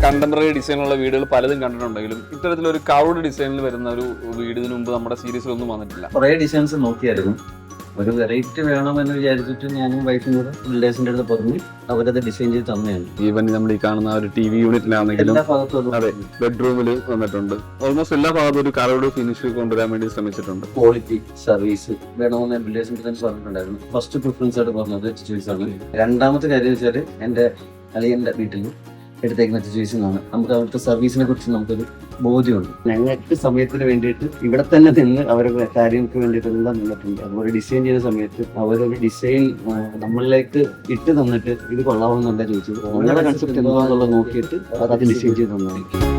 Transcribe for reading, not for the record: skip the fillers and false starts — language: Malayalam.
കണ്ടംപററി ഡിസൈനുള്ള വീടുകൾ പലതും കണ്ടിട്ടുണ്ടെങ്കിലും ഇത്തരത്തിലൊരു കർവ്ഡ് ഡിസൈനിൽ വരുന്ന ഒരു വീട് ഇതിനു മുമ്പ് നമ്മുടെ സീരീസിലൊന്നും വന്നിട്ടില്ല. കുറേ ഡിസൈൻസ് നോക്കിയായിരുന്നു. ഒരു വെറൈറ്റി വേണമെന്ന് വിചാരിച്ചിട്ട് ഞാനും വൈഫും കൂടെ ബിൽഡേഴ്സിന്റെ അടുത്ത് പറഞ്ഞു. അവരത് ഡിസൈൻ ചെയ്ത് തന്നെയാണ്. ഈവൻ നമ്മൾ ഈ കാണുന്ന ഒരു ടി വി യൂണിറ്റിലാണെങ്കിലും എല്ലാ ഭാഗത്തും അതെ ബെഡ്റൂമിൽ വന്നിട്ടുണ്ട്. ഓൾമോസ്റ്റ് എല്ലാ ഭാഗത്തും ഒരു കർവ്ഡ് ഫിനിഷ് കൊണ്ടുവരാൻ വേണ്ടി ശ്രമിച്ചിട്ടുണ്ട്. ക്വാളിറ്റി സർവീസ് വേണമെന്ന് ബിൽഡേഴ്സിന്റെ തന്നെ പറഞ്ഞിട്ടുണ്ടായിരുന്നു. ഫസ്റ്റ് പ്രിഫറൻസ് ആയിട്ട് പറഞ്ഞത് ചോയ്സ് ആണ്. രണ്ടാമത്തെ കാര്യം വെച്ചാൽ എൻ്റെ അളിയൻ്റെ വീട്ടിൽ എടുത്തേക്കുന്ന ചോയ്സിനാണ്. നമുക്ക് അവിടുത്തെ സർവീസിനെ കുറിച്ച് നമുക്കൊരു ബോധ്യമുണ്ട്. ഞങ്ങൾക്ക് സമയത്തിന് വേണ്ടിയിട്ട് ഇവിടെ തന്നെ നിന്ന് അവരുടെ കാര്യങ്ങൾക്ക് വേണ്ടിയിട്ട് എല്ലാം നിന്നിട്ടുണ്ട്. അതുപോലെ ഡിസൈൻ ചെയ്യുന്ന സമയത്ത് അവരൊരു ഡിസൈൻ നമ്മളിലേക്ക് ഇട്ട് തന്നിട്ട് ഇത് കൊള്ളാവുന്നുണ്ടെന്ന് ചോദിച്ചത്. നിങ്ങളുടെ കൺസെപ്റ്റ് എന്താണെന്നുള്ളത് നോക്കിയിട്ട് അത് ഡിസൈൻ ചെയ്ത് തന്നതായിരിക്കും.